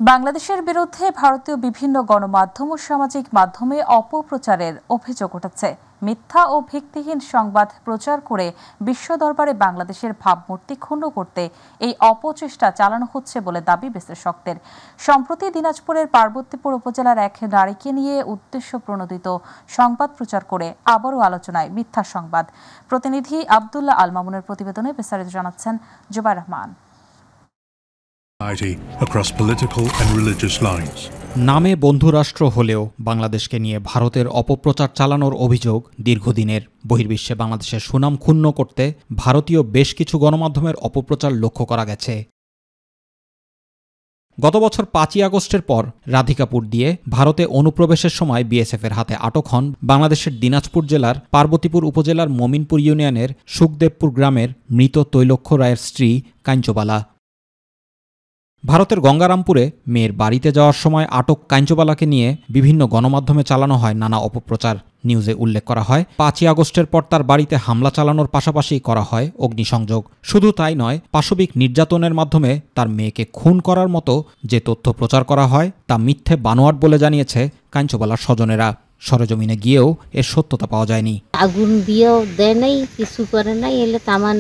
বাংলাদেশের বিরুদ্ধে ভারতীয় বিভিন্ন গণমাধ্যম ও সামাজিক মাধ্যমে অপপ্রচারের অভিযোগ উঠেছে। মিথ্যা ও ভিত্তিহীন সংবাদ প্রচার করে বিশ্ব দরবারে বাংলাদেশের ভাবমূর্তি ক্ষুণ্ণ করতে এই অপচেষ্টা চালানো হচ্ছে বলে দাবি বিশ্লেষকদের। সম্প্রতি দিনাজপুরের পার্বতীপুর উপজেলার এক নারীকে নিয়ে উদ্দেশ্য প্রণোদিত সংবাদ প্রচার করে আবারও আলোচনায় মিথ্যা সংবাদ। প্রতিনিধি আব্দুল্লাহ আল মামুনের প্রতিবেদনে বিস্তারিত জানাচ্ছেন জুবাইর রহমান। নামে বন্ধুরাষ্ট্র হলেও বাংলাদেশকে নিয়ে ভারতের অপপ্রচার চালানোর অভিযোগ দীর্ঘদিনের। বহির্বিশ্বে বাংলাদেশের সুনাম ক্ষুণ্ণ করতে ভারতীয় বেশ কিছু গণমাধ্যমের অপপ্রচার লক্ষ্য করা গেছে। গত বছর 5ই আগস্টের পর রাধিকাপুর দিয়ে ভারতে অনুপ্রবেশের সময় বিএসএফের হাতে আটক হন বাংলাদেশের দিনাজপুর জেলার পার্বতীপুর উপজেলার মমিনপুর ইউনিয়নের সুখদেবপুর গ্রামের মৃত তৈলক্ষ্য রায়ের স্ত্রী কাঞ্চবালা। ভারতের গঙ্গারামপুরে মেয়ের বাড়িতে যাওয়ার সময় আটক কাঞ্চবালাকে নিয়ে বিভিন্ন গণমাধ্যমে চালানো হয় নানা অপপ্রচার। নিউজে উল্লেখ করা হয় 5ই আগস্টের পর তার বাড়িতে হামলা চালানোর পাশাপাশি করা হয় অগ্নিসংযোগ। শুধু তাই নয়, পাশবিক নির্যাতনের মাধ্যমে তার মেয়েকে খুন করার মতো যে তথ্য প্রচার করা হয় তা মিথ্যে বানোয়াট বলে জানিয়েছে কাঞ্চবালার স্বজনেরা। সরেজমিনে গিয়েও এর সত্যতা পাওয়া যায়নি। আগুন দিয়েও দেয় নাই, কিছু করে নাই, এলে তামান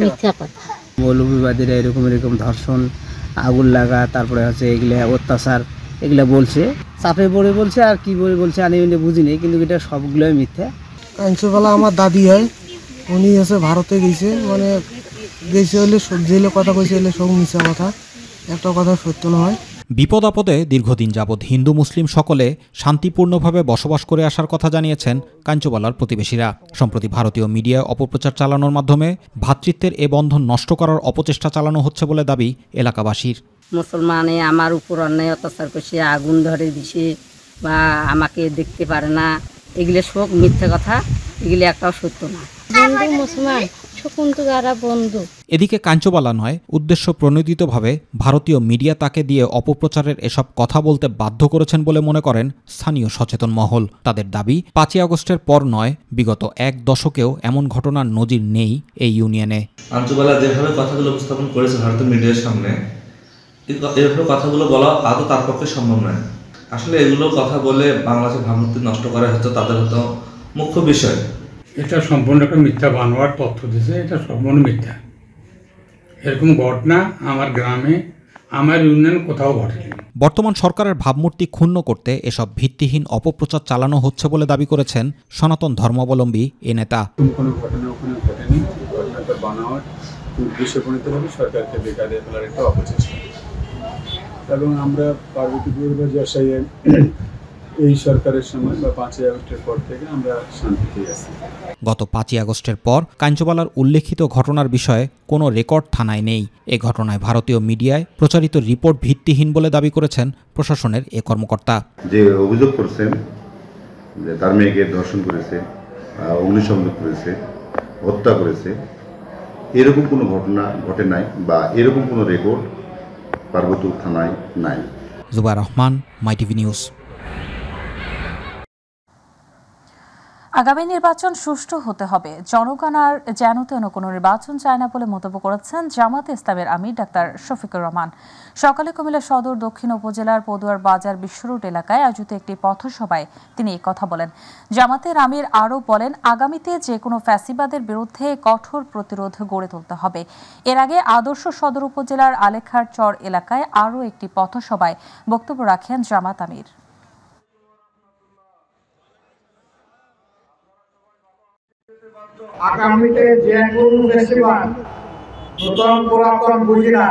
মিথ্যা কথা। মৌলভীবাদীরা এরকম ধর্ষণ, আগুন লাগা, তারপরে হচ্ছে এগুলা অত্যাচার, এগুলা বলছে, চাপে পড়ে বলছে, আর কি বলছে আমি বুঝিনি, কিন্তু এটা সবগুলোই মিথ্যা। কাঞ্চবালা আমার দাদি হয়, উনি হচ্ছে ভারতে গেছে, মানে গেছে হলে জেলে কথা কইছে হলে সব মিথ্যা কথা, একটা কথা সত্য নয়। বিপদ আপদে দীর্ঘদিন যাবৎ হিন্দু মুসলিম সকলে শান্তিপূর্ণভাবে বসবাস করে আসার কথা জানিয়েছেন কাঞ্চবালার প্রতিবেশীরা। সম্প্রতি ভারতীয় মিডিয়ায় অপপ্রচার চালানোর মাধ্যমে ভ্রাতৃত্বের এ বন্ধন নষ্ট করার অপচেষ্টা চালানো হচ্ছে বলে দাবি এলাকাবাসীর। মুসলমানে আমার উপর অন্যায় অত্যাচার করছে, আগুন ধরে দিছে বা আমাকে দেখতে পারে না, এগুলো সব মিথ্যা কথা, এগুলো একটাও সত্য না। হিন্দু মুসলমান বন্ধু। এদিকে কাঞ্চবালা নয়, উদ্দেশ্য প্রণোদিতভাবে ভারতীয় মিডিয়া তাকে দিয়ে অপপ্রচারের এসব কথা বলতে বাধ্য করেছেন বলে মনে করেন স্থানীয় সচেতন মহল। তাদের দাবি 5ই আগস্টের পর নয়, বিগত এক দশকেও এমন ঘটনার নজির নেই এই ইউনিয়নে। কাঞ্চবালা যেভাবে কথাগুলো উপস্থাপন করেছে ভারতীয় মিডিয়ার সামনে, এভাবে কথাগুলো বলা আদৌ তার পক্ষে সম্ভব নয়। আসলে এগুলো কথা বলে বাংলাদেশের ভাবমূর্তি নষ্ট করা হচ্ছে তাদের হয়তো মুখ্য বিষয়। এটা সম্পূর্ণ একটা মিথ্যা বানোয়ার তথ্য দিয়েছে, এটা সম্পূর্ণ মিথ্যা। এরকম ঘটনা আমার গ্রামে, আমার ইউনিয়ন কোথাও ঘটেনি। বর্তমান সরকারের ভাবমূর্তি ক্ষুণ্ণ করতে এসব ভিত্তিহীন অপপ্রচার চালানো হচ্ছে বলে দাবি করেছেন সনাতন ধর্মাবলম্বী এ নেতা। কোনো ঘটনা ওখানে ঘটেনি, ঘটনাটা বানোয়ার উদ্দেশ্যপ্রণীতভাবে সরকারকে বেকার দিয়ে ফেলার একটা অপচেষ্টা। এবং আমরা পার্বতীপুর বা যশাইয়ে এই সরকারের সময় বা 5ই আগস্টের পর থেকে আমরা শান্তিতে আছি। গত 5ই আগস্টের পর কাঞ্চবালার উল্লেখিত ঘটনার বিষয়ে কোনো রেকর্ড থানায় নেই। এ ঘটনায় ভারতীয় মিডিয়ায় প্রচারিত রিপোর্ট ভিত্তিহীন বলে দাবি করেছেন প্রশাসনের এ কর্মকর্তা। যে অভিযোগ করছেন যে তার মেয়েকে ধর্ষণ করেছে, অগ্নিসংযোগ করেছে, হত্যা করেছে, এরকম কোনো ঘটনা ঘটে নাই বা এরকম কোনো রেকর্ড পার্বতীপুর থানায় নাই। জুবাইর রহমান, মাই টিভি নিউজ। আগামী নির্বাচন সুষ্ঠু হতে হবে, জনগণ আর যেন তেন কোনো নির্বাচন চায় না বলে মন্তব্য করেছেন জামাতে ইসলামের আমির ডাক্তার শফিকুর রহমান। সকালে কুমিল্লা সদর দক্ষিণ উপজেলার পদুয়ার বাজার বিশ্ব রোড এলাকায় আয়োজিত একটি পথসভায় তিনি এই কথা বলেন। জামাতের আমির আরও বলেন, আগামীতে যে কোনো ফ্যাসিবাদের বিরুদ্ধে কঠোর প্রতিরোধ গড়ে তুলতে হবে। এর আগে আদর্শ সদর উপজেলার আলেখার চর এলাকায় আরও একটি পথসভায় বক্তব্য রাখেন জামাত আমির। আগামীতে যে কোনো ফ্যাসিবাদ, নতুন পুরাতন বুঝি না,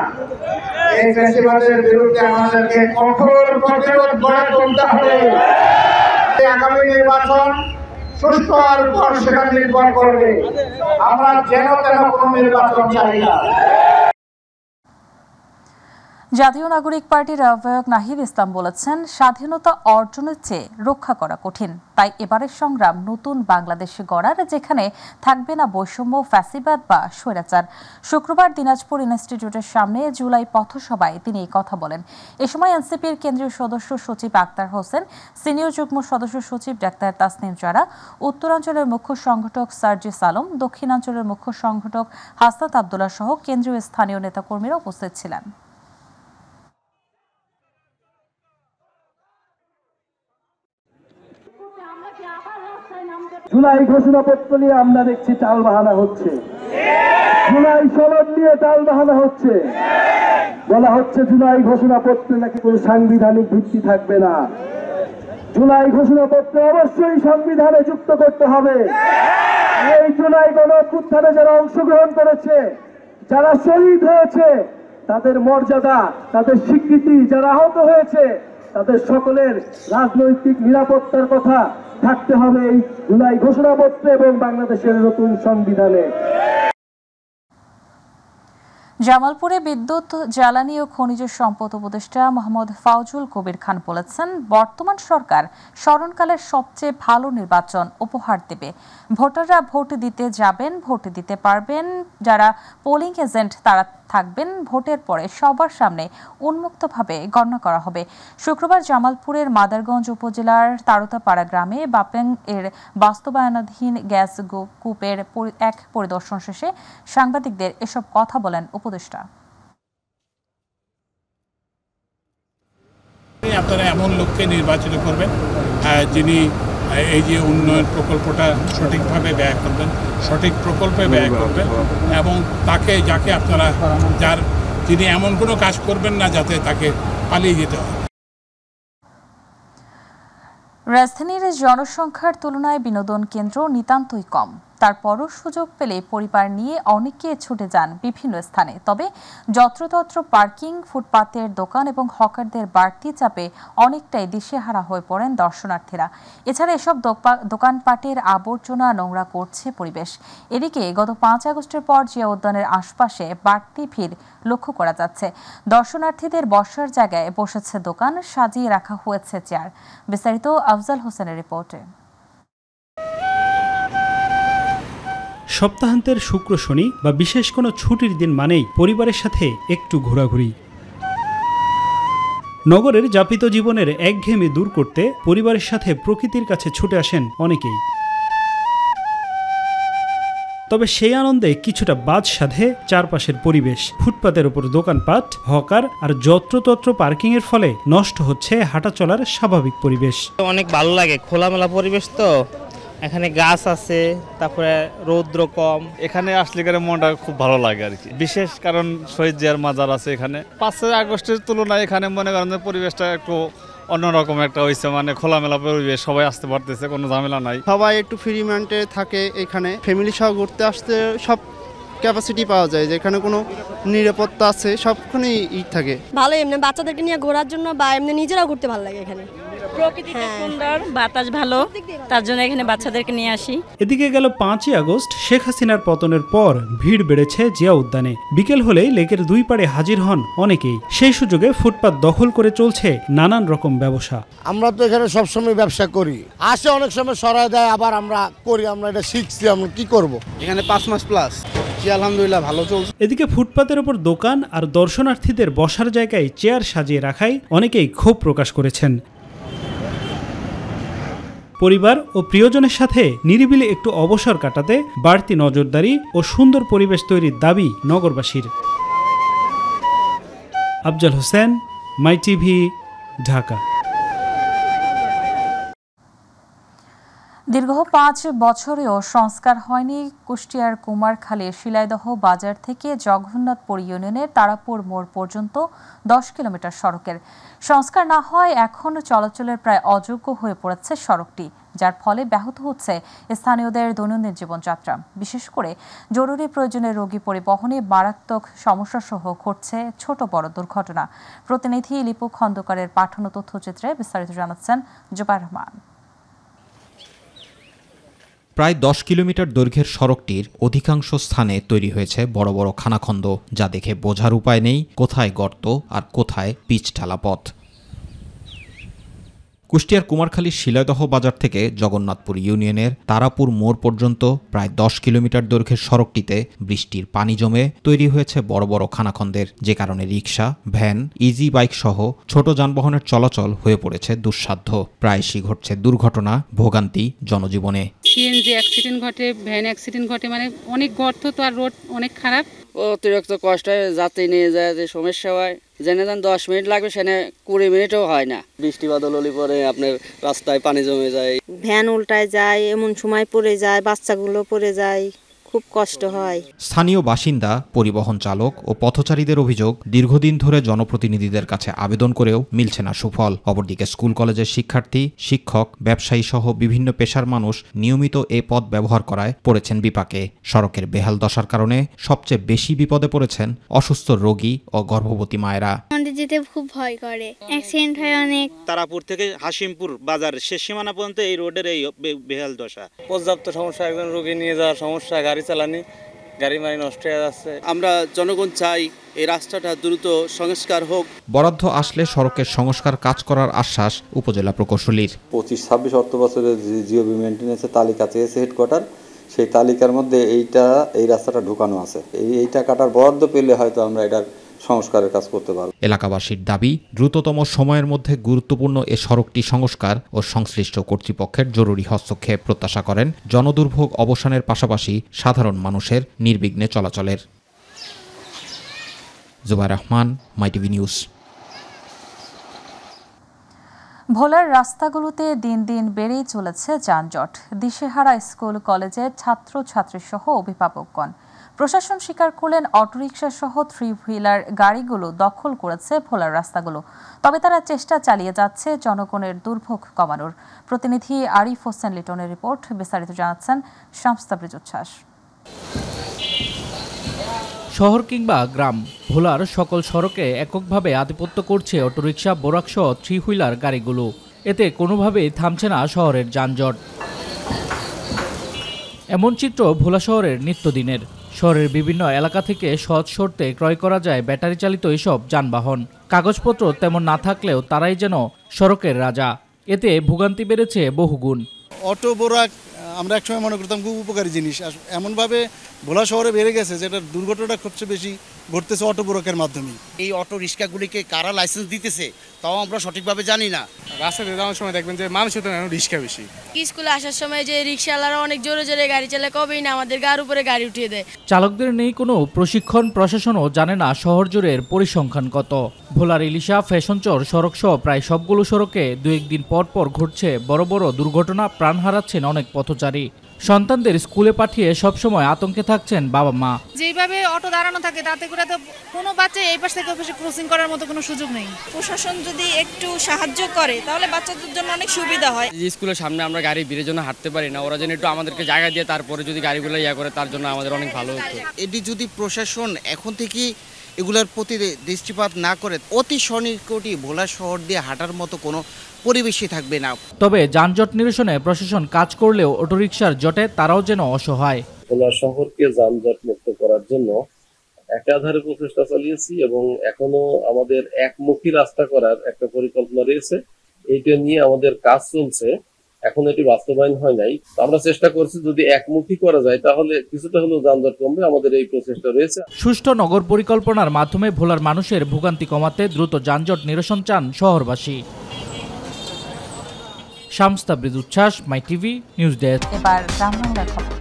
এই ফ্যাসিবাদের বিরুদ্ধে আমাদেরকে কঠোর প্রতিরোধ গড়ে তুলতে হবে। আগামী নির্বাচন সুষ্ঠুর উপর সেটা নির্ভর করবে। আমরা যেন তেন কোনো নির্বাচন চাই না। জাতীয় নাগরিক পার্টির আহ্বায়ক নাহিদ ইসলাম বলেছেন, স্বাধীনতা অর্জনের চেয়ে রক্ষা করা কঠিন। তাই এবারের সংগ্রাম নতুন বাংলাদেশ গড়ার, যেখানে থাকবে না বৈষম্য, ফ্যাসিবাদ বা স্বৈরাচার। শুক্রবার দিনাজপুর ইনস্টিটিউটের সামনে জুলাই পথসভায় তিনি এই কথা বলেন। এ সময় এনসিপির কেন্দ্রীয় সদস্য সচিব আক্তার হোসেন, সিনিয়র যুগ্ম সদস্য সচিব ডাক্তার তাসনিম জারা, উত্তরাঞ্চলের মুখ্য সংগঠক সার্জিস আলম, দক্ষিণাঞ্চলের মুখ্য সংগঠক হাসনাত আবদুল্লাহ সহ কেন্দ্রীয় স্থানীয় নেতাকর্মীরা উপস্থিত ছিলেন। জুলাই ঘোষণাপত্র নিয়ে আমরা দেখছি টাল বাহানা হচ্ছে, জুলাই সনদ নিয়ে টাল বাহানা হচ্ছে, বলা হচ্ছে জুলাই ঘোষণাপত্রে নাকি কোনো সাংবিধানিক ভিত্তি থাকবে না। জুলাই ঘোষণাপত্র অবশ্যই সংবিধানে যুক্ত করতে হবে। এই জুলাই গণঅভ্যুত্থানে যারা অংশগ্রহণ করেছে, যারা শহীদ হয়েছে, তাদের মর্যাদা, তাদের স্বীকৃতি, যারা আহত হয়েছে তাদের সকলের রাজনৈতিক নিরাপত্তার কথা থাকতে হবে এই জুলাই ঘোষণাপত্রে এবং বাংলাদেশের নতুন সংবিধানে। জামালপুরে বিদ্যুৎ, জ্বালানি ও খনিজ সম্পদ উপদেষ্টা মোহাম্মদ ফাউজুল কবির খান বলেছেন, বর্তমান সরকার স্মরণকালের সবচেয়ে ভালো নির্বাচন উপহার দেবে। ভোটাররা ভোট দিতে যাবেন, ভোট দিতে পারবেন। যারা পোলিং এজেন্ট তারা থাকবেন, ভোটের পরে সবার সামনে উন্মুক্তভাবে গণনা করা হবে। শুক্রবার জামালপুরের মাদারগঞ্জ উপজেলার তারতাপাড়া গ্রামে বাপেং এর বাস্তবায়নাধীন গ্যাস কূপের এক পরিদর্শন শেষে সাংবাদিকদের এসব কথা বলেন উপদেষ্টা। আপনারা এমন লোককে নির্বাচিত করবেন যিনি এই যে উন্নয়ন প্রকল্পটা সঠিকভাবে ব্যয় করবেন, সঠিক প্রকল্পে ব্যয় করবেন এবং যাকে আপনারা যিনি এমন কোনো কাজ করবেন না যাতে তাকে পালিয়ে যেতে হয়। রাজধানীর জনসংখ্যার তুলনায় বিনোদন কেন্দ্র নিতান্তই কম। তারপরও সুযোগ পেলে পরিবার নিয়ে অনেকে ছুটে যান বিভিন্ন স্থানে। তবে যত্রতত্র পার্কিং, ফুটপাতের দোকান এবং হকারদের বাড়তি চাপে অনেকটাই দিশেহারা হয়ে পড়েন দর্শনার্থীরা। এছাড়া এসব দোকানপাটের আবর্জনা নোংরা করছে পরিবেশ। এদিকে গত ৫ আগস্টের পর জিয়া উদ্যানের আশপাশে বাড়তি ভিড় লক্ষ্য করা যাচ্ছে। দর্শনার্থীদের বসার জায়গায় বসেছে দোকান, সাজিয়ে রাখা হয়েছে চেয়ার। বিস্তারিত আফজাল হোসেনের রিপোর্টে। সপ্তাহান্তের শুক্র, শনি বা বিশেষ কোনো ছুটির দিন মানেই পরিবারের সাথে একটু ঘোরাঘুরি। নগরের যাপিত জীবনের একঘেয়েমি দূর করতে পরিবারের সাথে প্রকৃতির কাছে ছুটে আসেন অনেকেই। তবে সেই আনন্দে কিছুটা বাদ সাধে চারপাশের পরিবেশ। ফুটপাতের ওপর দোকানপাট, হকার আর যত্রতত্র পার্কিং এর ফলে নষ্ট হচ্ছে হাঁটা চলার স্বাভাবিক পরিবেশ। অনেক ভালো লাগে, খোলামেলা পরিবেশ তো, এখানে গাছ আছে, তারপরে রৌদ্র কম। এখানে আসলে মনটা খুব ভালো লাগে আর কি। বিশেষ কারণ শহীদ জিয়ার মাজার আছে এখানে। ৫ আগস্টের তুলনায় এখানে মনে করেন পরিবেশটা একটু অন্যরকম একটা হয়েছে, মানে খোলামেলা পরিবেশ, সবাই আসতে পারতেছে, কোনো ঝামেলা নাই। সবাই একটু ফ্রি মাইন্ডে থাকে এখানে। ফ্যামিলি সহ ঘুরতে আসতে সব ক্যাপাসিটি পাওয়া যায়, যেখানে কোনো নিরাপত্তা আছে, সবখানেই থাকে। ভালো এমনি বাচ্চাদেরকে নিয়ে ঘোরার জন্য বা এমনি নিজেরাও ঘুরতে ভালো লাগে এখানে। প্রকৃতিটা সুন্দর, বাতাস ভালো, তার জন্য এখানে বাচ্চাদেরকে নিয়ে আসি। এদিকে গেল ৫ই আগস্ট শেখ হাসিনার পতনের পর ভিড় বেড়েছে জিয়া উদ্যানে। বিকেল হলেই লেকের দুই পাড়ে হাজির হন অনেকেই। সেই সুযোগে ফুটপাত দখল করে চলছে নানান রকম ব্যবসা। আমরা তো এখানে সবসময় ব্যবসা করি, আসে অনেক সময় সরায় দেয়, আবার আমরা করি, আমরা এটা শিখছি, আমরা কি করব। এখানে ৫ মাস প্লাস আলহামদুলিল্লাহ ভালো চলছে। এদিকে ফুটপাতের ওপর দোকান আর দর্শনার্থীদের বসার জায়গায় চেয়ার সাজিয়ে রাখায় অনেকেই ক্ষোভ প্রকাশ করেছেন। পরিবার ও প্রিয়জনের সাথে নিরিবিলি একটু অবসর কাটাতে বাড়তি নজরদারি ও সুন্দর পরিবেশ তৈরির দাবি নগরবাসীর। আফজাল হোসেন, মাই টিভি, ঢাকা। দীর্ঘ ৫ বছরেও সংস্কার হয়নি কুষ্টিয়ার কুমারখালীর শিলাইদহ বাজার থেকে জগন্নাথপুর ইউনিয়নের তারাপুর মোড় পর্যন্ত ১০ কিলোমিটার সড়কের। সংস্কার না হয় এখন চলাচলের প্রায় অযোগ্য হয়ে পড়েছে সড়কটি, যার ফলে ব্যাহত হচ্ছে স্থানীয়দের দৈনন্দিন জীবনযাত্রা। বিশেষ করে জরুরি প্রয়োজনে রোগী পরিবহনে মারাত্মক সমস্যা সহ ঘটছে ছোট বড় দুর্ঘটনা। প্রতিনিধি লিপু খন্দকারের পাঠানো তথ্যচিত্রে বিস্তারিত জানাচ্ছেন জুবাইর রহমান। প্রায় ১০ কিলোমিটার দৈর্ঘ্যের সড়কটির অধিকাংশ স্থানে তৈরি হয়েছে বড় বড় খানাখন্দ, যা দেখে বোঝার উপায় নেই কোথায় গর্ত আর কোথায় পিচ ঢালা পথ। কুষ্টিয়ার কুমারখালীর শিলাইদহ বাজার থেকে জগন্নাথপুর ইউনিয়নের তারাপুর মোড় পর্যন্ত প্রায় ১০ কিলোমিটার দৈর্ঘ্যের সড়কটিতে বৃষ্টির পানি জমে তৈরি হয়েছে বড় বড় খানাখন্দের, যে কারণে রিকশা, ভ্যান, ইজি বাইক সহ ছোট যানবাহনের চলাচল হয়ে পড়েছে দুঃসাধ্য। প্রায়শই ঘটছে দুর্ঘটনা, ভোগান্তি জনজীবনে। সিএনজি অ্যাক্সিডেন্ট ঘটে, ভ্যান অ্যাক্সিডেন্ট ঘটে, মানে অনেক গর্ত তো, আর রোড অনেক খারাপ। অতিরিক্ত কষ্ট হয়, যাত্রী নিয়ে যায় যে সমস্যা হয়। জেনে যান 10 মিনিট লাগবে, সেখানে 20 মিনিটও হয় না। বৃষ্টি বাদল হলে পরে আপনার রাস্তায় পানি জমে যায়, ভ্যান উল্টায় যায়, এমন সময় পড়ে যায়, বাচ্চাগুলো পড়ে যায়, খুব কষ্ট হয়। স্থানীয় বাসিন্দা, পরিবহন চালক ও পথচারীদের অভিযোগ, দীর্ঘদিন ধরে জনপ্রতিনিধিদের কাছে আবেদন করেও মিলছে না সুফল। অপরদিকে স্কুল কলেজের শিক্ষার্থী, শিক্ষক, ব্যবসায়ী সহ বিভিন্ন পেশার মানুষ নিয়মিত এ পথ ব্যবহার করায় পড়েছেন বিপাকে। সড়কের বেহাল দশার কারণে সবচেয়ে বেশি বিপদে পড়েছেন অসুস্থ রোগী ও গর্ভবতী মায়েরা। আমাদের যেতে খুব ভয় করে, অ্যাক্সিডেন্ট হয় অনেক। তারাপুর থেকে হাসিমপুর বাজার শেষ সীমানা পর্যন্ত এই রোডের এই বেহাল দশা। পর্যাপ্ত সমস্যা, একজন রোগী নিয়ে যাওয়ার সমস্যা, গাড়ি চালানি, গাড়ি মারি নষ্ট হয়ে যাচ্ছে। আমরা জনগণ চাই এই রাস্তাটা দ্রুত সংস্কার হোক। বরাদ্দ আসলে সড়কের সংস্কার কাজ করার আশ্বাস উপজেলা প্রকৌশলীর। 25-26 অর্থ বছরের জিওবি মেইনটেন্যান্সের তালিকা চেয়েছে হেডকোয়ার্টার, সেই তালিকার মধ্যে এই রাস্তাটা ঢোকানো আছে। এই টাকাটার বরাদ্দ পেলে হয়তো আমরা এটার সংস্কারের কাজ করতে পারব। এলাকাবাসীর দাবি, দ্রুততম সময়ের মধ্যে গুরুত্বপূর্ণ এ সড়কটি সংস্কার ও সংশ্লিষ্ট কর্তৃপক্ষের জরুরি হস্তক্ষেপ প্রত্যাশা করেন জনদুর্ভোগ অবসানের পাশাপাশি সাধারণ মানুষের নির্বিঘ্নে চলাচলের। Zubair Rahman, My TV news. ভোলার রাস্তাগুলোতে দিন দিন বেড়েই চলেছে যানজট। দিশেহারা স্কুল কলেজের ছাত্রছাত্রী সহ অভিভাবকগণ। প্রশাসন স্বীকার করলেন অটোরিকশা সহ 3 হুইলার গাড়িগুলো দখল করেছে ভোলার রাস্তাগুলো। তবে তারা চেষ্টা চালিয়ে যাচ্ছে জনগণের দুর্ভোগ কমানোর। প্রতিনিধি আরিফ হোসেন লিটনের রিপোর্ট। বিস্তারিত জানাচ্ছেন শামস তাবরিজ উচ্ছ্বাস। শহর কিংবা গ্রাম, ভোলার সকল সড়কে এককভাবে আধিপত্য করছে অটোরিকশা, বোরাক সহ 3 হুইলার গাড়িগুলো। এতে কোনোভাবেই থামছে না শহরের যানজট। এমন চিত্র ভোলা শহরের নিত্যদিনের। শহরের বিভিন্ন এলাকা থেকে সহজ শর্তে ক্রয় করা যায় ব্যাটারি চালিত এসব যানবাহন। কাগজপত্র তেমন না থাকলেও তারাই যেন সড়কের রাজা। এতে ভোগান্তি বেড়েছে বহুগুণ। অটো বোরাক আমরা একসময় মনে করতাম খুব উপকারী জিনিস, এমনভাবে ভোলা শহরে বেড়ে গেছে যেটার দুর্ঘটনাটা সবচেয়ে বেশি ঘটতেছে অটো বোরাকের মাধ্যমে। এই অটো রিক্সাগুলিকে কারা লাইসেন্স দিতেছে তাও আমরা সঠিকভাবে জানি না। রাস্তাতে যাওয়ার সময় দেখবেন যে মানুষের তো রিক্সা বেশি। স্কুলে আসার সময় যে রিক্সাওয়ালারা অনেক জোরে জোরে গাড়ি চালায়, কবেই না আমাদের গার উপরে গাড়ি উঠিয়ে দেয়। চালকদের নেই কোনো প্রশিক্ষণ, প্রশাসনও জানে না শহর জুড়ের পরিসংখ্যান কত। ভোলার ইলিশা, ফ্যাশনচর সড়ক সহ প্রায় সবগুলো সড়কে 2-1 দিন পর পর ঘটছে বড় বড় দুর্ঘটনা, প্রাণ হারাচ্ছেন অনেক পথচারী। সন্তানদের স্কুলে পাঠিয়ে সবসময় আতঙ্কে থাকছেন বাবা মা। যেভাবে অটো দাঁড়ানো থাকে তাতে করে তো কোনো বাচ্চা এই পাশ থেকে ওই পাশে ক্রসিং করার মতো কোনো সুযোগ নেই। প্রশাসন যদি একটু সাহায্য করে তাহলে বাচ্চাদের জন্য অনেক সুবিধা হয়। স্কুলের সামনে আমরা গাড়ি ভিড়ের জন্য হাঁটতে পারি না, ওরা যেন একটু আমাদেরকে জায়গা দিয়ে তারপরে যদি গাড়িগুলো করে তার জন্য আমাদের অনেক ভালো হতো। এটি যদি প্রশাসন এখন থেকে এগুলোর প্রতি দৃষ্টিপাত না করে, অতি সন্নিকটে ভোলা শহর দিয়ে হাঁটার মতো কোনো পরিবেশই থাকবে না। তবে যানজট নিরসনে প্রশাসন কাজ করলেও অটোরিকশার জটে তারাও যেন অসহায়। ভোলা শহরকে যানজট মুক্ত করার জন্য একাধারে প্রচেষ্টা চালিয়েছি এবং এখনো আমাদের একমুখী রাস্তা করার একটা পরিকল্পনা রয়েছে। এইটা নিয়ে আমাদের কাজ চলছে, এখন এটি বাস্তবায়ন হয় নাই। আমরা চেষ্টা করছি যদি একমুখী করা যায় তাহলে কিছুটা হলেও যানজট কমবে, আমাদের এই প্রচেষ্টা রয়েছে। সুষ্ঠু নগর পরিকল্পনার মাধ্যমে ভোলার মানুষের ভোগান্তি কমাতে দ্রুত যানজট নিরসন চান শহরবাসী। শামস তাবরিজ উচ্ছ্বাস, মাইটিভি নিউজ ডেস্ক। এবার গ্রামবাংলার খবর।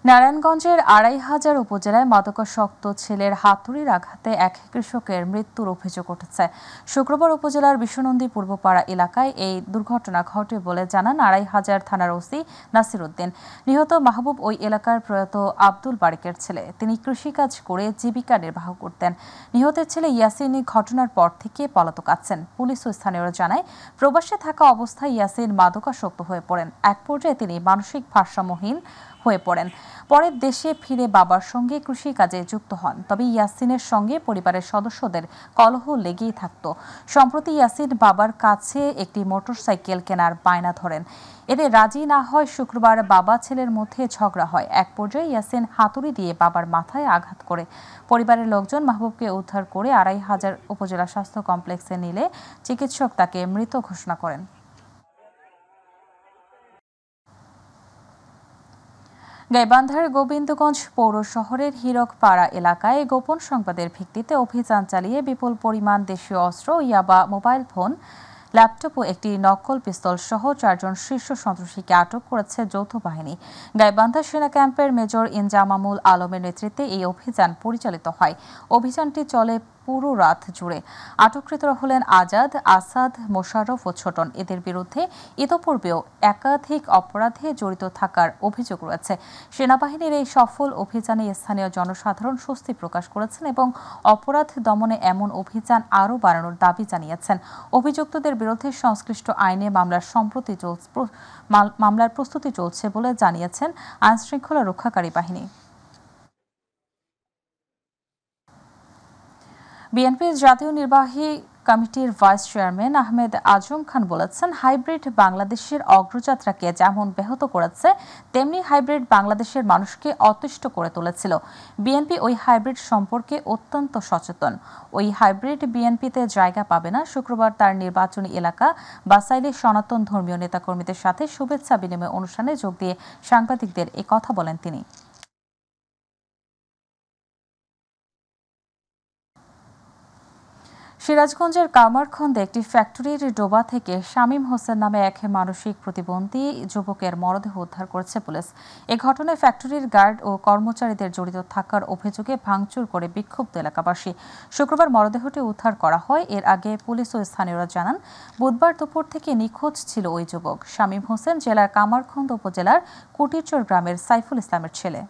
নারায়ণগঞ্জের ২৫০০ উপজেলায় মাদকাসক্ত ছেলের হাতুড়ির আঘাতে এক কৃষকের মৃত্যুর অভিযোগ উঠেছে। শুক্রবার উপজেলার বিশ্বনন্দী পূর্বপাড়া এলাকায় এই দুর্ঘটনা ঘটে বলে জানান ২৫০০ থানার ওসি নাসির উদ্দিন। নিহত মাহবুব ওই এলাকার প্রয়াত আব্দুল বারিকের ছেলে। তিনি কৃষিকাজ করে জীবিকা নির্বাহ করতেন। নিহতের ছেলে ইয়াসিন ঘটনার পর থেকে পলাতক আছেন। পুলিশ ও স্থানীয়রা জানায়, প্রবাসে থাকা অবস্থায় ইয়াসিন মাদকাসক্ত হয়ে পড়েন। এক পর্যায়ে তিনি মানসিক ভারসাম্যহীন হয়ে পড়েন। পরে দেশে ফিরে বাবার সঙ্গে কৃষিকাজে যুক্ত হন। তবে ইয়াসিনের সঙ্গে পরিবারের সদস্যদের কলহ লেগেই থাকত। সম্প্রতি ইয়াসিন বাবার কাছে একটি মোটরসাইকেল কেনার বায়না ধরেন। এতে রাজি না হয় শুক্রবার বাবা ছেলের মধ্যে ঝগড়া হয়। এক পর্যায়ে ইয়াসিন হাতুড়ি দিয়ে বাবার মাথায় আঘাত করে। পরিবারের লোকজন মাহবুবকে উদ্ধার করে ২৫০০ উপজেলা স্বাস্থ্য কমপ্লেক্সে নিলে চিকিৎসক তাকে মৃত ঘোষণা করেন। গাইবান্ধার গোবিন্দগঞ্জ পৌর শহরের হীরকপাড়া এলাকায় গোপন সংবাদের ভিত্তিতে অভিযান চালিয়ে বিপুল পরিমাণ দেশীয় অস্ত্র, ইয়াবা, মোবাইল ফোন, ল্যাপটপ ও একটি নকল পিস্তল সহ 4 জন শীর্ষ সন্ত্রাসীকে আটক করেছে যৌথ বাহিনী। গাইবান্ধা সেনা ক্যাম্পের মেজর ইনজামামুল আলমের নেতৃত্বে এই অভিযান পরিচালিত হয়। অভিযানটি চলে পুরো রাত জুড়ে। আটককৃতরা হলেন আজাদ, আসাদ, মোশাররফ ও ছোটন। এদের বিরুদ্ধে ইতোপূর্বেও একাধিক অপরাধে জড়িত থাকার অভিযোগ রয়েছে। সেনাবাহিনীর এই সফল অভিযানে স্থানীয় জনসাধারণ স্বস্তি প্রকাশ করেছেন এবং অপরাধ দমনে এমন অভিযান আরও বাড়ানোর দাবি জানিয়েছেন। অভিযুক্তদের বিরুদ্ধে সংশ্লিষ্ট আইনে মামলার প্রস্তুতি চলছে বলে জানিয়েছেন আইনশৃঙ্খলা রক্ষাকারী বাহিনী। বিএনপির জাতীয় নির্বাহী কমিটির ভাইস চেয়ারম্যান আহমেদ আজম খান বলেছেন, হাইব্রিড বাংলাদেশের অগ্রযাত্রাকে যেমন ব্যাহত করেছে, তেমনি হাইব্রিড বাংলাদেশের মানুষকে অতিষ্ঠ করে তুলেছিল। বিএনপি ওই হাইব্রিড সম্পর্কে অত্যন্ত সচেতন। ওই হাইব্রিড বিএনপিতে জায়গা পাবে না। শুক্রবার তার নির্বাচনী এলাকা বাসাইলে সনাতন ধর্মীয় নেতাকর্মীদের সাথে শুভেচ্ছা বিনিময় অনুষ্ঠানে যোগ দিয়ে সাংবাদিকদের এ কথা বলেন তিনি। সিরাজগঞ্জের কামারখন্দে একটি ফ্যাক্টরির ডোবা থেকে শামীম হোসেন নামে এক মানসিক প্রতিবন্ধী যুবকের মরদেহ উদ্ধার করেছে পুলিশ। এ ঘটনায় ফ্যাক্টরির গার্ড ও কর্মচারীদের জড়িত থাকার অভিযোগে ভাঙচুর করে বিক্ষুব্ধ এলাকাবাসী। শুক্রবার মরদেহটি উদ্ধার করা হয়। এর আগে পুলিশ ও স্থানীয়রা জানান, বুধবার দুপুর থেকে নিখোঁজ ছিল ওই যুবক। শামীম হোসেন জেলার কামারখন্দ উপজেলার কুটিরচর গ্রামের সাইফুল ইসলামের ছেলে।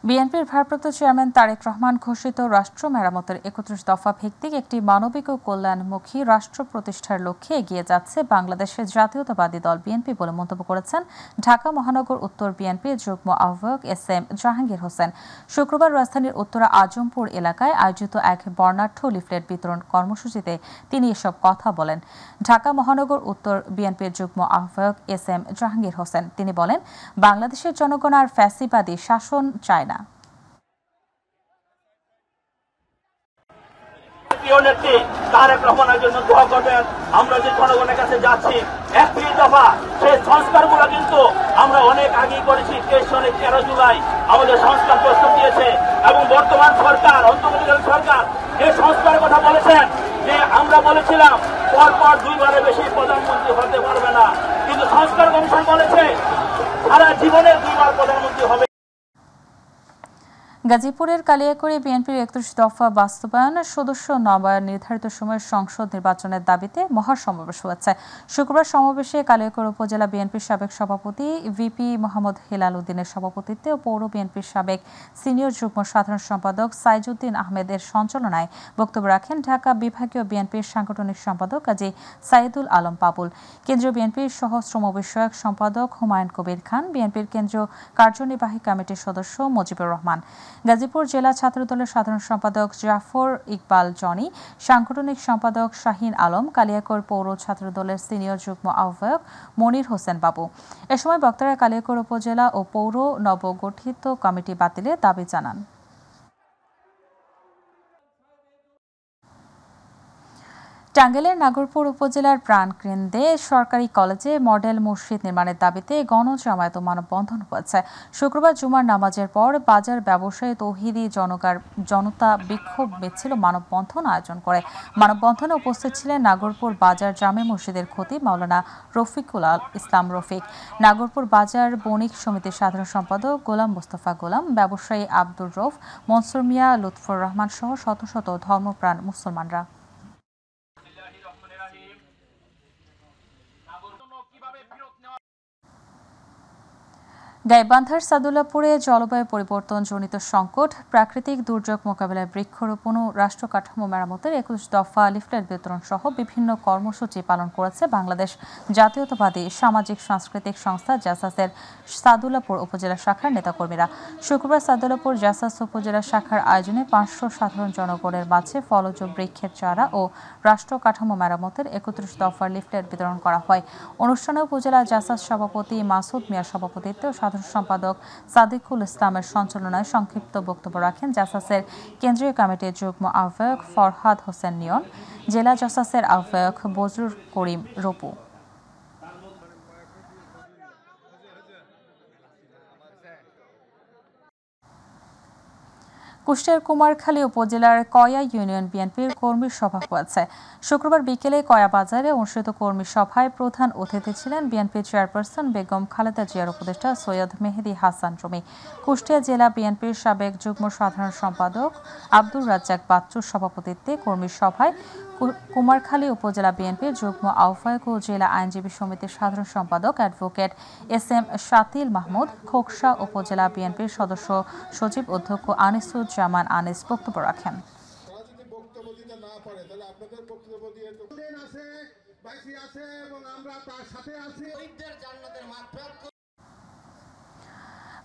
বিএনপির ভারপ্রাপ্ত চেয়ারম্যান তারেক রহমান ঘোষিত রাষ্ট্র মেরামতের 31 দফা ভিত্তিক একটি মানবিক ও কল্যাণমুখী রাষ্ট্র প্রতিষ্ঠার লক্ষ্যে এগিয়ে যাচ্ছে বাংলাদেশের জাতীয়তাবাদী দল বিএনপি বলে মন্তব্য করেছেন ঢাকা মহানগর উত্তর বিএনপির যুগ্ম আহ্বায়ক এস.এম. জাহাঙ্গীর হোসেন। শুক্রবার রাজধানীর উত্তরা আজমপুর এলাকায় আয়োজিত এক বর্ণাঢ্য লিফলেট বিতরণ কর্মসূচিতে তিনি এসব কথা বলেন। ঢাকা মহানগর উত্তর বিএনপির যুগ্ম আহ্বায়ক এস.এম. জাহাঙ্গীর হোসেন তিনি বলেন, বাংলাদেশের জনগণ আর ফ্যাসিবাদী শাসন চায় না। তারেক রহমানের জন্য দোয়া করবেন। আমরা যে জনগণের কাছে যাচ্ছি 31 দফা, সেই সংস্কারগুলো কিন্তু আমরা অনেক আগেই করেছি। 13 জুলাই আমাদের সংস্কার প্রস্তাব দিয়েছে এবং বর্তমান সরকার, অন্তর্বর্তীকালীন সরকার এই সংস্কারের কথা বলেছেন যে আমরা বলেছিলাম পরপর 2 বারের বেশি প্রধানমন্ত্রী হতে পারবে না, কিন্তু সংস্কার কমিশন বলেছে সারা জীবনে 2 বার প্রধানমন্ত্রী হবে। গাজীপুরের কালিয়াকৈরে বিএনপির 31 দফা বাস্তবায়ন সদস্য নবায়ন নির্ধারিত সময়ের সংসদ নির্বাচনের দাবিতে মহাসমাবেশ হয়েছে। শুক্রবার সমাবেশে কালিয়াকৈর উপজেলা বিএনপির সাবেক সভাপতি ভিপি মোহাম্মদ হেলাল উদ্দিনের সভাপতিত্বে ও পৌর বিএনপির সাবেক সিনিয়র যুগ্ম সাধারণ সম্পাদক সাইজুদ্দিন আহমেদের সঞ্চালনায় বক্তব্য রাখেন ঢাকা বিভাগীয় বিএনপির সাংগঠনিক সম্পাদক কাজী সাইদুল আলম পাবুল, কেন্দ্রীয় বিএনপির সহ শ্রম বিষয়ক সম্পাদক হুমায়ুন কবির খান, বিএনপির কেন্দ্রীয় কার্যনির্বাহী কমিটির সদস্য মুজিবুর রহমান, গাজীপুর জেলা ছাত্রদলের সাধারণ সম্পাদক জাফর ইকবাল জনি, সাংগঠনিক সম্পাদক শাহিন আলম, কালিয়াকৈর পৌর ছাত্রদলের সিনিয়র যুগ্ম আহ্বায়ক মনির হোসেন বাবু। এ সময় বক্তারা কালিয়াকৈর উপজেলা ও পৌর নবগঠিত কমিটি বাতিলের দাবি জানান। টাঙ্গাইলের নাগরপুর উপজেলার প্রাণকেন্দ্রে সরকারি কলেজে মডেল মসজিদ নির্মাণের দাবিতে গণজামায়াত ও মানববন্ধন হয়েছে। শুক্রবার জুমার নামাজের পর বাজার ব্যবসায়ী তৌহিদি জনতা বিক্ষোভ মিছিল মানববন্ধন আয়োজন করে। মানববন্ধনে উপস্থিত ছিলেন নাগরপুর বাজার জামে মসজিদের খতিব মাওলানা রফিকুল ইসলাম রফিক, নাগরপুর বাজার বণিক সমিতির সাধারণ সম্পাদক গোলাম মোস্তফা গোলাম, ব্যবসায়ী আব্দুর রৌফ, মনসুর মিয়া, লুৎফর রহমান সহ শত শত ধর্মপ্রাণ মুসলমানরা। গাইবান্ধার সাদুল্লাপুরে জলবায়ু পরিবর্তনজনিত সংকট, প্রাকৃতিক দুর্যোগ মোকাবিলায় বৃক্ষরোপণ ও রাষ্ট্র কাঠামো মেরামতের 21 দফা লিফলেট বিতরণ সহ বিভিন্ন কর্মসূচি পালন করেছে বাংলাদেশ জাতীয়তাবাদী সামাজিক সাংস্কৃতিক সংস্থা জাসাসের সাদুল্লাপুর উপজেলা শাখার নেতাকর্মীরা। শুক্রবার সাদুল্লাপুর জাসাস উপজেলা শাখার আয়োজনে 500 সাধারণ জনগণের মাঝে ফলজ বৃক্ষের চারা ও রাষ্ট্র কাঠামো মেরামতের 31 দফার লিফলেট বিতরণ করা হয়। অনুষ্ঠানে উপজেলা জাসাস সভাপতি মাসুদ মিয়ার সভাপতিত্বে সাধারণ সম্পাদক সাদিকুল ইসলামের সঞ্চালনায় সংক্ষিপ্ত বক্তব্য রাখেন জাসাসের কেন্দ্রীয় কমিটির যুগ্ম আহ্বায়ক ফরহাদ হোসেন নিয়ন, জেলা জাসাসের আহ্বায়ক বজরুল করিম রপু। কুষ্টিয়ার কুমারখালী উপজেলার কয়া ইউনিয়ন বিএনপির কর্মী সভা হয়েছে। শুক্রবার বিকেলে কয়া বাজারে অনুষ্ঠিত কর্মী সভায় প্রধান অতিথি ছিলেন বিএনপি চেয়ারপারসন বেগম খালেদা জিয়ার উপদেষ্টা সৈয়দ মেহেদী হাসান রুমি। কুষ্টিয়া জেলা বিএনপির সাবেক যুগ্ম সাধারণ সম্পাদক আব্দুর রাজ্জাক বাচ্চুর সভাপতিত্বে কর্মী সভায় কুমারখালী উপজেলা বিএনপির যুগ্ম আহ্বায়ক ও জেলা আইনজীবী সমিতির সাধারণ সম্পাদক অ্যাডভোকেট এস.এম. শাতিল মাহমুদ, খোকসা উপজেলা বিএনপির সদস্য সচিব অধ্যক্ষ আনিসুজ্জামান আনিস বক্তব্য রাখেন।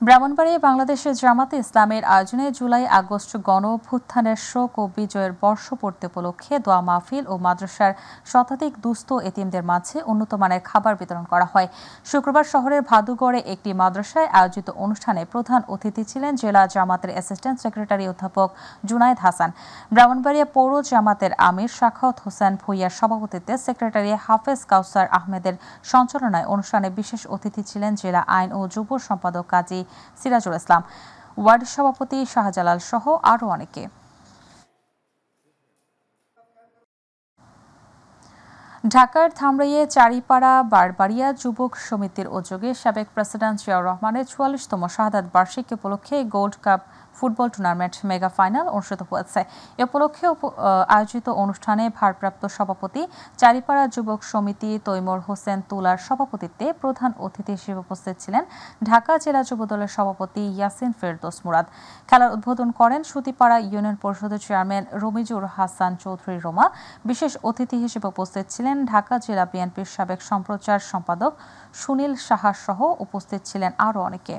ব্রাহ্মণবাড়িয়া বাংলাদেশের জামাতে ইসলামের আয়োজনে জুলাই আগস্ট গণ অভ্যুত্থানের শোক ও বিজয়ের বর্ষপূর্তি উপলক্ষে দোয়া মাহফিল ও মাদ্রাসার শতাধিক দুস্থ এতিমদের মাঝে উন্নত মানের খাবার বিতরণ করা হয়। শুক্রবার শহরের ভাদুগড়ে একটি মাদ্রাসায় আয়োজিত অনুষ্ঠানে প্রধান অতিথি ছিলেন জেলা জামাতের অ্যাসিস্ট্যান্ট সেক্রেটারি অধ্যাপক জুনায়েদ হাসান। ব্রাহ্মণবাড়িয়া পৌর জামাতের আমির সাখাওয়াত হোসেন ভূঁইয়ার সভাপতিত্বে সেক্রেটারি হাফেজ কাউসার আহমেদের সঞ্চালনায় অনুষ্ঠানে বিশেষ অতিথি ছিলেন জেলা আইন ও যুব সম্পাদক কাজী সিরাজুল ইসলাম, ওয়ার্ড সভাপতি শাহজালাল সহ আরো অনেকে। ঢাকার ধামরাইয়ে চারিপাড়া বারবাড়িয়া যুবক সমিতির উদ্যোগে সাবেক প্রেসিডেন্ট জিয়াউর রহমানের ৪৪তম শাহাদাত বার্ষিকী উপলক্ষে gold cup football tournament mega final অনুষ্ঠিত হয়েছে। এ উপলক্ষে আয়োজিত অনুষ্ঠানে ভারপ্রাপ্ত সভাপতি চারিপাড়া যুবক সমিতি তৈমুর হোসেন তুলার সভাপতিত্বে প্রধান অতিথি হিসেবে উপস্থিত ছিলেন ঢাকা জেলা যুবদলের সভাপতি ইয়াসিন ফেরদৌস মুরাদ। খেলার উদ্বোধন করেন সুতিপাড়া ইউনিয়ন পরিষদের চেয়ারম্যান রমিজুর হাসান চৌধুরী রোমা। বিশেষ অতিথি হিসেবে উপস্থিত ছিলেন ঢাকা জেলা বিএনপির সাবেক সম্প্রচার সম্পাদক সুনীল সাহা সহ উপস্থিত ছিলেন আরও অনেকে।